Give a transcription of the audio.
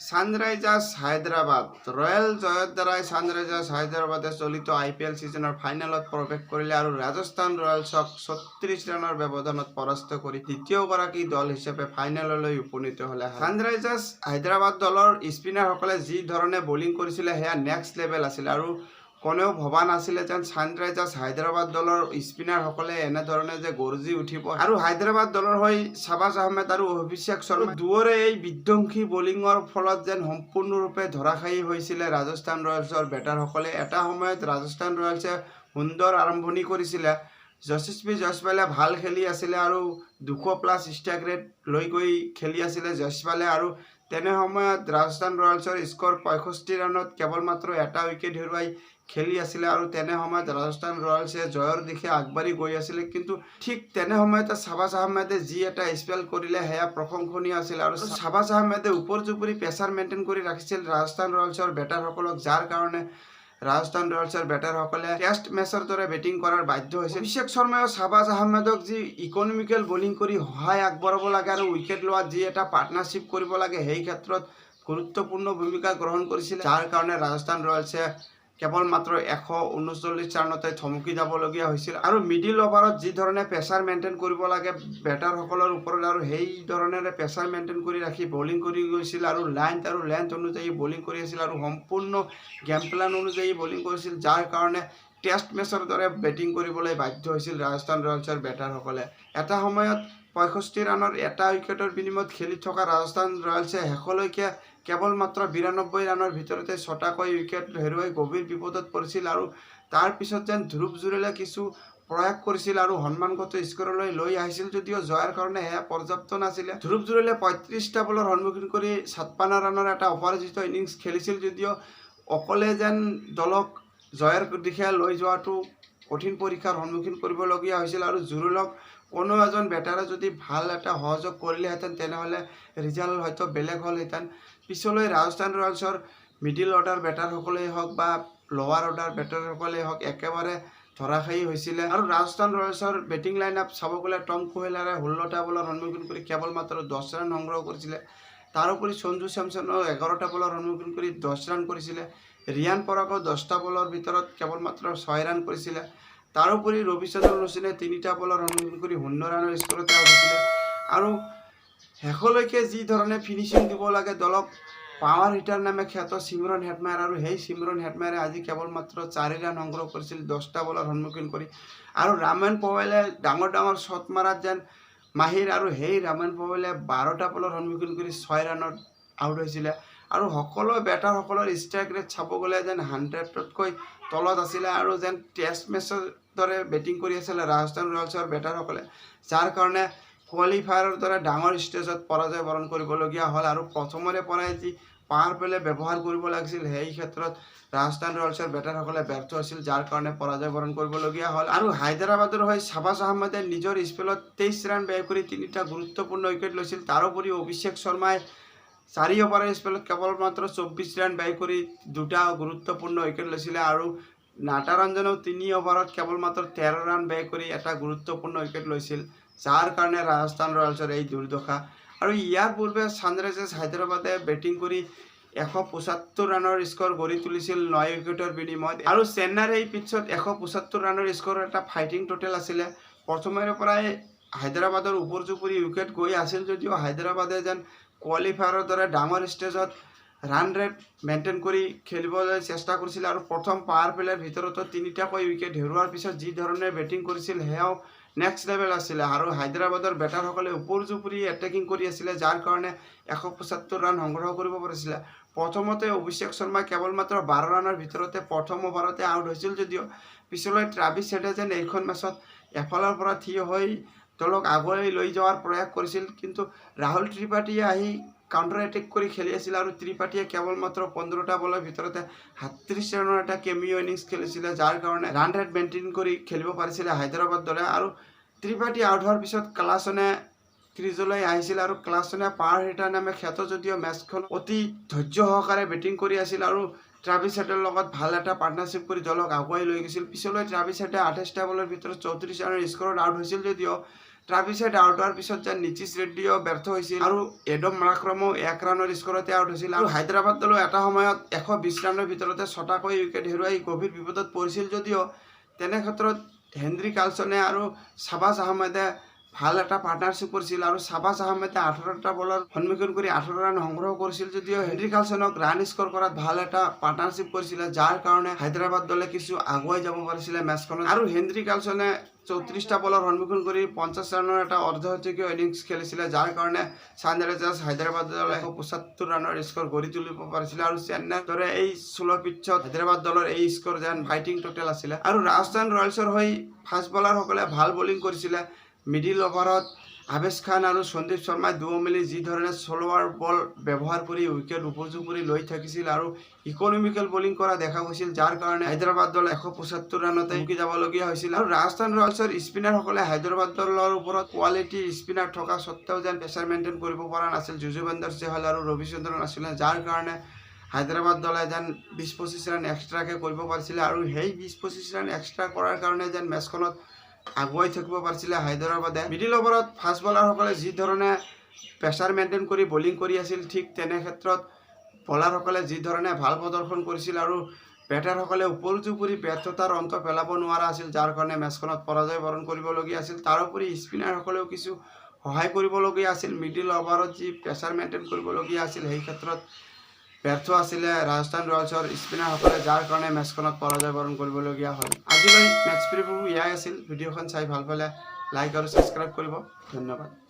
সানৰাইজাৰ্স Hyderabad royal জয়ৰ দ্বাৰাই সানৰাইজাৰ্স হায়দৰাবাদে চলিত IPL সিজনৰ ফাইনেলত প্ৰৱেশ কৰিলে আৰু ৰাজস্থান ৰয়েলছক 36 ৰানৰ ব্যৱধানত পৰাস্ত কৰি দ্বিতীয়গৰাকী দল হিচাপে ফাইনেললৈ উপনীত হ'লে। সানৰাইজাৰ্স হায়দৰাবাদ দলৰ স্পিনাৰসকলে যি ধৰণে বলিং কৰিছিলে সেয়া নেক্সট লেভেল আছিল আৰু কোনেও ভবা নাছিলে যেন সানৰাইজাৰ্স হায়দৰাবাদ দলৰ স্পিনাৰসকলে এনেধৰণে যে গৰ্জি উঠিব আৰু হায়দৰাবাদ দলৰ হৈ শাবাজ আহমেদ আৰু অভিষেক শৰ্মা দুয়োৰে এই বিধ্বংসী বলিঙৰ ফলত যেন সম্পূৰ্ণৰূপে ধৰাশায়ী হৈছিলে ৰাজস্থান ৰয়েলছৰ বেটাৰসকলে। এটা সময়ত ৰাজস্থান ৰয়েলছে সুন্দৰ আৰম্ভণি কৰিছিলে, যশস্বী জয়সৱালে ভাল খেলি আছিলে আৰু 200+ ষ্ট্ৰাইক ৰেট লৈ গৈ খেলি আছিলে জয়সৱালে আৰু তেনে সময়ত ৰাজস্থান ৰয়েলছৰ স্ক'ৰ 65 ৰানত কেৱল মাত্ৰ এটা উইকেট হেৰুৱাই খেলি আছিলে আৰু তেনে সময়ত ৰাজস্থান ৰয়েলছে জয়ৰ দিশে আগবাঢ়ি গৈ আছিলে। কিন্তু ঠিক তেনে সময়তে শাবাজ আহমেদে যি এটা স্পেল কৰিলে সেয়া প্ৰশংসনীয় আছিল আৰু শাবাজ আহমেদে ওপৰ-জুপৰি প্ৰেছাৰ মেইনটেইন কৰি ৰাখিছিল ৰাজস্থান ৰয়েলছৰ বেটাৰসকলক, যাৰ কাৰণে ৰাজস্থান ৰয়েলছৰ বেটাৰসকলে টেষ্ট মেচৰ দৰে বেটিং কৰাৰ বাধ্য হৈছিল। অভিষেক শৰ্মায়ো শাবাজ আহমেদক যি ইকনমিকেল বলিং কৰি সহায় আগবঢ়াব লাগে আৰু উইকেট লোৱাত যি এটা পাৰ্টনাৰশ্বিপ কৰিব লাগে সেই ক্ষেত্ৰত গুৰুত্বপূৰ্ণ ভূমিকা গ্ৰহণ কৰিছিলে, যাৰ কাৰণে ৰাজস্থান ৰয়েলছে কেৱল মাত্ৰ 139 ৰানতে থমকি যাবলগীয়া হৈছিল আৰু মিডিল অভাৰত যি ধৰণে প্ৰেছাৰ মেইনটেইন কৰিব লাগে বেটাৰসকলৰ ওপৰত আৰু সেই ধৰণেৰে প্ৰেছাৰ মেইনটেইন কৰি ৰাখি বলিং কৰি গৈছিল আৰু লেন্থ অনুযায়ী বলিং কৰি আছিল আৰু সম্পূৰ্ণ গেম প্লান অনুযায়ী বলিং কৰিছিল, যাৰ কাৰণে টেষ্ট মেচৰ দৰে বেটিং কৰিবলৈ বাধ্য হৈছিল ৰাজস্থান ৰয়েলছৰ বেটাৰসকলে। এটা সময়ত 65 ৰানৰ এটা উইকেটৰ বিনিময়ত খেলি থকা ৰাজস্থান ৰয়েলছে শেষলৈকে কেৱল মাত্ৰ 92 ৰানৰ ভিতৰতে 6টাকৈ উইকেট হেৰুৱাই গভীৰ বিপদত পৰিছিল আৰু তাৰ পিছত যেন ধ্ৰুৱ জুৰেলে কিছু প্ৰয়াস কৰিছিল আৰু সন্মানগত স্ক'ৰলৈ লৈ আহিছিল, যদিও জয়ৰ কাৰণে সেয়া পৰ্যাপ্ত নাছিলে। ধ্ৰুৱ জুৰেলে 35টা বলৰ সন্মুখীন কৰি 56 ৰানৰ এটা অপৰাজিত ইনিংছ খেলিছিল, যদিও অকলে যেন দলক জয়ৰ দিশে লৈ যোৱাটো কঠিন পৰীক্ষাৰ সন্মুখীন কৰিবলগীয়া হৈছিল আৰু জুৰেলক কোনো এজন বেটাৰে যদি ভাল এটা সহযোগ কৰিলেহেঁতেন তেনেহ'লে ৰিজাল্ট হয়তো বেলেগ হ'লহেঁতেন। পিছলৈ ৰাজস্থান ৰয়েলছৰ মিডিল অৰ্ডাৰ বেটাৰসকলেই হওক বা লোৱাৰ অৰ্ডাৰ বেটাৰসকলেই হওক একেবাৰে ধৰাশায়ী হৈছিলে আৰু ৰাজস্থান ৰয়েলছৰ বেটিং লাইন আপ চাব গ'লে টম কুহেলাৰে 16টা বলৰ সন্মুখীন কৰি কেৱল মাত্ৰ 10 ৰান সংগ্ৰহ কৰিছিলে। তাৰোপৰি সঞ্জু চেমছনেও 11টা বলৰ সন্মুখীন কৰি 10 ৰান কৰিছিলে। ৰিয়ান পৰাগেও 10টা বলৰ ভিতৰত কেৱল মাত্ৰ 6 ৰান কৰিছিলে। তাৰোপৰি ৰবিচন্দ্ৰন অশ্বিনে 3টা বলৰ সন্মুখীন কৰি 0 ৰানৰ স্ক'ৰতে আউট হৈছিলে আৰু শেষলৈকে যি ধৰণে ফিনিচিং দিব লাগে দলক পাৱাৰ হিটাৰ নামে খ্যাত চিমৰন হেটমায়াৰ আৰু সেই চিমৰন হেটমায়াৰে আজি কেৱল মাত্ৰ 4 ৰান সংগ্ৰহ কৰিছিল 10টা বলৰ সন্মুখীন কৰি আৰু ৰামেন পৱেলে ডাঙৰ শ্বট মাৰাত যেন মাহিৰ আৰু সেই ৰামেন পৱেলে 12টা বলৰ সন্মুখীন কৰি 6 ৰানত আউট হৈছিলে আৰু সকলো বেটাৰসকলৰ ষ্ট্ৰাইক ৰেট চাব গ'লে যেন 100তকৈ তলত আছিলে আৰু যেন টেষ্ট মেচৰ দৰে বেটিং কৰি আছিলে ৰাজস্থান ৰয়েলছৰ বেটাৰসকলে, যাৰ কাৰণে কোৱালিফায়াৰৰ দৰে ডাঙৰ ষ্টেজত পৰাজয় বৰণ কৰিবলগীয়া হ'ল আৰু প্ৰথমৰে পৰাই যি পাৱাৰ প্লে ব্যৱহাৰ কৰিব লাগিছিল সেই ক্ষেত্ৰত ৰাজস্থান ৰয়েলছৰ বেটাৰসকলে ব্যৰ্থ হৈছিল, যাৰ কাৰণে পৰাজয় বৰণ কৰিবলগীয়া হ'ল আৰু হায়দৰাবাদৰ হৈ শাবাজ আহমেদে নিজৰ স্পেলত 23 ৰান ব্যয় কৰি 3টা গুৰুত্বপূৰ্ণ উইকেট লৈছিল। তাৰোপৰি অভিষেক শৰ্মাই 4 অভাৰৰ স্পেলত কেৱল মাত্ৰ 24 ৰান ব্যয় কৰি 2টা গুৰুত্বপূৰ্ণ উইকেট লৈছিলে আৰু নাটাৰঞ্জনেও 3 অভাৰত কেৱল মাত্ৰ 13 ৰান ব্যয় কৰি এটা গুৰুত্বপূৰ্ণ উইকেট লৈছিল, যাৰ কাৰণে ৰাজস্থান ৰয়েলছৰ এই দুৰ্দশা। আৰু ইয়াৰ পূৰ্বে সানৰাইজাৰ্ছ হায়দৰাবাদে বেটিং কৰি 175 ৰানৰ স্ক'ৰ গঢ়ি তুলিছিল 9 উইকেটৰ বিনিময়ত আৰু চেন্নাইৰ এই পিটছত 175 ৰানৰ স্ক'ৰৰ এটা ফাইটিং টোটেল আছিলে। প্ৰথমৰে পৰাই হায়দৰাবাদৰ ওপৰ-জুপৰি উইকেট গৈ আছিল, যদিও হায়দৰাবাদে যেন কোৱালিফায়াৰৰ দৰে ডাঙৰ ষ্টেজত ৰান ৰেট মেইনটেইন কৰি খেলিবলৈ চেষ্টা কৰিছিল আৰু প্ৰথম পাৱাৰ প্লেৰ ভিতৰতো 3টাকৈ উইকেট হেৰুৱাৰ পিছত যি ধৰণে বেটিং কৰিছিল সেয়াও নেক্সট লেভেল আছিলে আৰু হায়দৰাবাদৰ বেটাৰসকলে ওপৰ-জুপৰি এটেকিং কৰি আছিলে, যাৰ কাৰণে 175 ৰান সংগ্ৰহ কৰিব পাৰিছিলে। প্ৰথমতে অভিষেক শৰ্মাই কেৱল মাত্ৰ 12 ৰানৰ ভিতৰতে প্ৰথম অভাৰতে আউট হৈছিল, যদিও পিছলৈ ট্ৰাভিছ হেডে যেন এইখন মেচত এফালৰ পৰা থিয় হৈ দলক আগুৱাই লৈ যোৱাৰ প্ৰয়াস কৰিছিল, কিন্তু ৰাহুল ত্ৰিপাঠীয়ে আহি কাউণ্টাৰ এটেক কৰি খেলি আছিল আৰু ত্ৰিপাঠীয়ে কেৱল মাত্ৰ 15টা বলৰ ভিতৰতে 37 ৰানৰ এটা কেমিঅ' ইনিংছ খেলিছিলে, যাৰ কাৰণে ৰান ৰেট মেইনটেইন কৰি খেলিব পাৰিছিলে হায়দৰাবাদ দলে আৰু ত্ৰিপাঠী আউট হোৱাৰ পিছত ক্লাছনে ক্ৰিজলৈ আহিছিল আৰু ক্লাছনে পাৱাৰ হিটাৰ নামে খ্যাত, যদিও মেচখন অতি ধৈৰ্য সহকাৰে বেটিং কৰি আছিল আৰু ট্ৰাভিছ হেডৰ লগত ভাল এটা পাৰ্টনাৰশ্বিপ কৰি দলক আগুৱাই লৈ গৈছিল। পিছলৈ ট্ৰাভিছ হেডে 28টা বলৰ ভিতৰত 34 ৰানৰ স্ক'ৰত আউট হৈছিল, যদিও ট্ৰাভিছে আউট হোৱাৰ পিছত যেন নীতিশ ৰেড্ডিও ব্যৰ্থ হৈছিল আৰু এডম মাৰাক্ৰমো 1 ৰানৰ স্কৰতে আউট হৈছিল আৰু হায়দৰাবাদ দলো এটা সময়ত 120 ৰানৰ ভিতৰতে 6টাকৈ উইকেট হেৰুৱাই গভীৰ বিপদত পৰিছিল যদিও তেনে ক্ষেত্ৰত হেনৰি কাৰ্লছনে আৰু শাহবাজ আহমেদে ভাল এটা পাৰ্টনাৰশ্বিপ কৰিছিল আৰু শাহবাজ আহমেদে 18টা বলৰ সন্মুখীন কৰি 18 ৰান সংগ্ৰহ কৰিছিল যদিও হেনৰি কাৰ্লছনক ৰান স্ক'ৰ কৰাত ভাল এটা পাৰ্টনাৰশ্বিপ কৰিছিল যাৰ কাৰণে হায়দৰাবাদ দলে কিছু আগুৱাই যাব পাৰিছিল মেচখনত আৰু হেনৰি কাৰ্লছনে 34টা বলৰ সন্মুখীন কৰি 50 ৰানৰ এটা অৰ্ধশতকীয় ইনিংছ খেলিছিল যাৰ কাৰণে ছানৰাইজাৰ্ছ হায়দৰাবাদ দলে 175 ৰানৰ স্ক'ৰ গঢ়ি তুলিব পাৰিছিল আৰু চেন্নাইৰ দৰে এই স্লো পিটছত হায়দৰাবাদ দলৰ এই স্ক'ৰ যেন ফাইটিং টোটেল আছিল আৰু ৰাজস্থান ৰয়েলছৰ হৈ ফাষ্ট বলাৰসকলে ভাল বলিং কৰিছিল মিডিল অভাৰত আবেশ খান আৰু সন্দীপ শৰ্মাই দুয়ো মিলি যি ধৰণে স্লোৱাৰ বল ব্যৱহাৰ কৰি উইকেট উপযোগ কৰি লৈ থাকিছিল আৰু ইকনমিকেল বলিং কৰা দেখা গৈছিল যাৰ কাৰণে হায়দৰাবাদ দল 175 ৰানতে উকি যাবলগীয়া হৈছিল আৰু ৰাজস্থান ৰয়েলছৰ স্পিনাৰসকলে হায়দৰাবাদ দলৰ ওপৰত কোৱালিটি স্পিনাৰ থকা স্বত্তেও যেন প্ৰেছাৰ মেইনটেইন কৰিব পৰা নাছিল যুজবেন্দ্ৰ চেহল আৰু ৰবিচন্দ্ৰন আছিল যাৰ কাৰণে হায়দৰাবাদ দলে যেন 20-25 ৰান এক্সট্ৰাকে কৰিব পাৰিছিল আৰু সেই 20-25 ৰান এক্সট্ৰা কৰাৰ কাৰণে যেন মেচখনত আগুৱাই থাকিব পাৰিছিলে হায়দৰাবাদে মিডিল অভাৰত ফাষ্ট বলাৰসকলে যি ধৰণে প্ৰেছাৰ মেইনটেইন কৰি বলিং কৰি আছিল ঠিক তেনে ক্ষেত্ৰত বলাৰসকলে যি ধৰণে ভাল প্ৰদৰ্শন কৰিছিল আৰু বেটাৰসকলে উপৰ্যুপৰি ব্যৰ্থতাৰ অন্ত পেলাব নোৱাৰা আছিল যাৰ কাৰণে মেচখনত পৰাজয় বৰণ কৰিবলগীয়া আছিল তাৰোপৰি স্পিনাৰসকলেও কিছু সহায় কৰিবলগীয়া আছিল মিডিল অভাৰত যি প্ৰেছাৰ মেইনটেইন কৰিবলগীয়া আছিল সেই ক্ষেত্ৰত ব্যৰ্থ আছিলে ৰাজস্থান ৰয়েলছৰ স্পিনাৰসকলে যাৰ কাৰণে মেচখনত পৰাজয় বৰণ কৰিবলগীয়া হ'ল আজিলৈ মেচ প্ৰিভিউ ইয়াই আছিল ভিডিঅ'খন চাই ভাল পালে লাইক আৰু ছাবস্ক্ৰাইব কৰিব ধন্যবাদ।